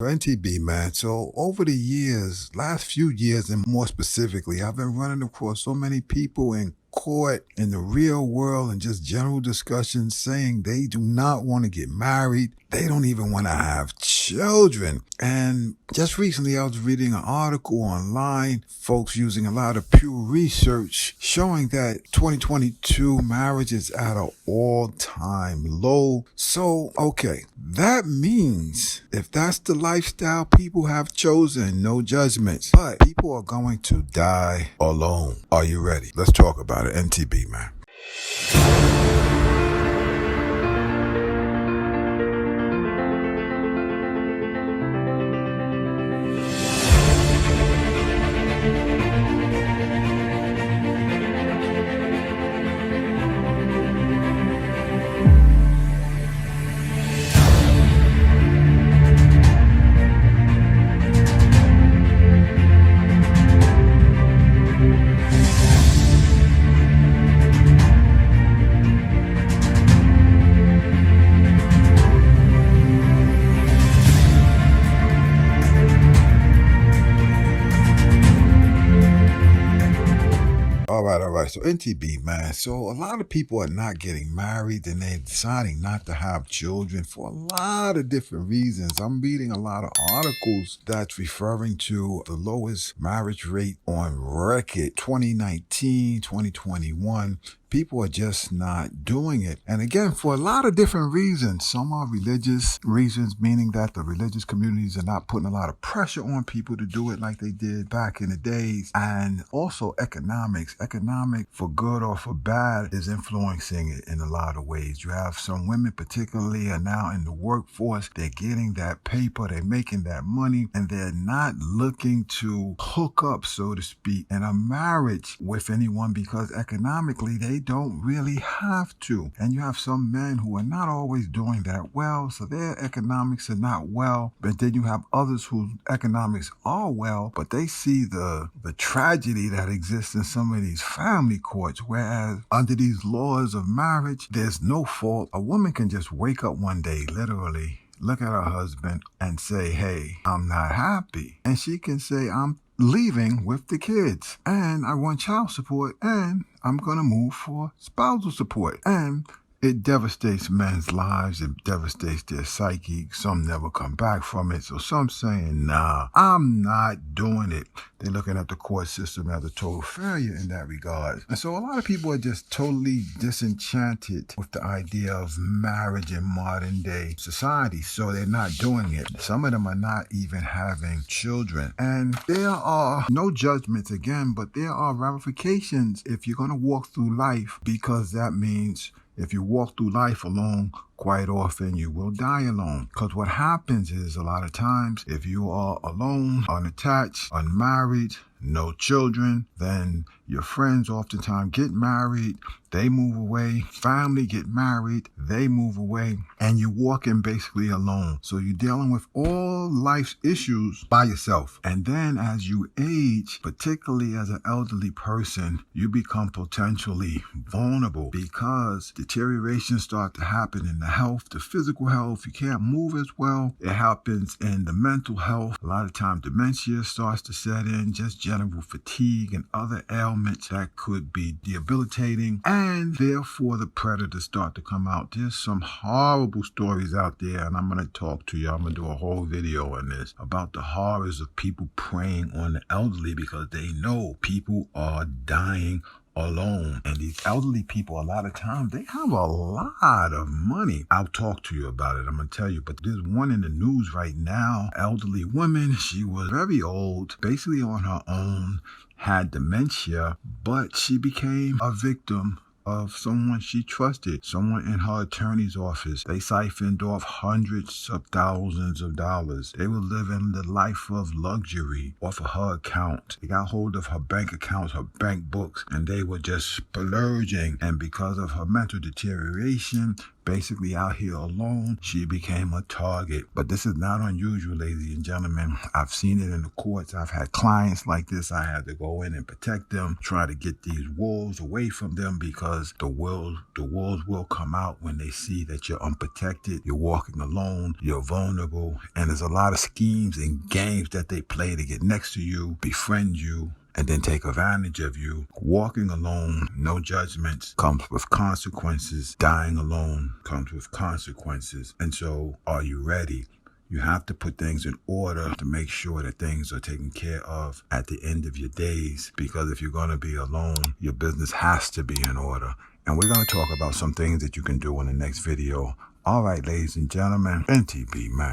NTB, man. So over the years, last few years and more specifically, I've been running across so many people in court, in the real world, and just general discussions saying they do not want to get married. They don't even want to have children. And just recently, I was reading an article online, folks using a lot of Pew Research, showing that 2022 marriage is at an all-time low. So, okay, that means if that's the lifestyle people have chosen, no judgments, but people are going to die alone. Are you ready? Let's talk about it. NTB, man. All right. So NTB, man. So a lot of people are not getting married and they're deciding not to have children for a lot of different reasons. I'm reading a lot of articles that's referring to the lowest marriage rate on record, 2019, 2021. People are just not doing it. And again, for a lot of different reasons. Some are religious reasons, meaning that the religious communities are not putting a lot of pressure on people to do it like they did back in the days. And also economics. Economic, for good or for bad, is influencing it in a lot of ways. You have some women particularly are now in the workforce. They're getting that paper, they're making that money, and they're not looking to hook up, so to speak, in a marriage with anyone because economically they don't really have to. And you have some men who are not always doing that well, so their economics are not well. But then you have others whose economics are well, but they see the tragedy that exists in some of these family courts, whereas under these laws of marriage, there's no fault. A woman can just wake up one day, literally, look at her husband and say, hey, I'm not happy. And she can say, I'm leaving with the kids and I want child support and I'm going to move for spousal support. And it devastates men's lives. It devastates their psyche. Some never come back from it. So some saying, nah, I'm not doing it. They're looking at the court system as a total failure in that regard. And so a lot of people are just totally disenchanted with the idea of marriage in modern day society. So they're not doing it. Some of them are not even having children. And there are no judgments again, but there are ramifications if you're going to walk through life, because that means if you walk through life alone, quite often you will die alone. Because what happens is a lot of times if you are alone, unattached, unmarried, no children, then your friends oftentimes get married, they move away, family get married, they move away, and you're walking basically alone. So you're dealing with all life's issues by yourself. And then as you age, particularly as an elderly person, you become potentially vulnerable because deterioration starts to happen in the health, the physical health. You can't move as well. It happens in the mental health. A lot of times dementia starts to set in, just general fatigue and other ailments that could be debilitating. And therefore the predators start to come out. There's some horrible stories out there, and I'm going to talk to you. I'm going to do a whole video on this about the horrors of people preying on the elderly because they know people are dying alone. And these elderly people, a lot of times, they have a lot of money. I'll talk to you about it. I'm going to tell you. But there's one in the news right now, elderly woman. She was very old, basically on her own, had dementia, but she became a victim of someone she trusted, someone in her attorney's office. They siphoned off hundreds of thousands of dollars. They were living the life of luxury off of her account. They got hold of her bank accounts, her bank books, and they were just splurging. And because of her mental deterioration, basically out here alone, she became a target. But this is not unusual, ladies and gentlemen. I've seen it in the courts. I've had clients like this. I had to go in and protect them, try to get these wolves away from them, because the wolves will come out when they see that you're unprotected, you're walking alone, you're vulnerable, and there's a lot of schemes and games that they play to get next to you, befriend you, and then take advantage of you. Walking alone, no judgments, comes with consequences. Dying alone comes with consequences. And so, are you ready? You have to put things in order to make sure that things are taken care of at the end of your days. Because if you're going to be alone, your business has to be in order. And we're going to talk about some things that you can do in the next video. All right, ladies and gentlemen, NTB, man.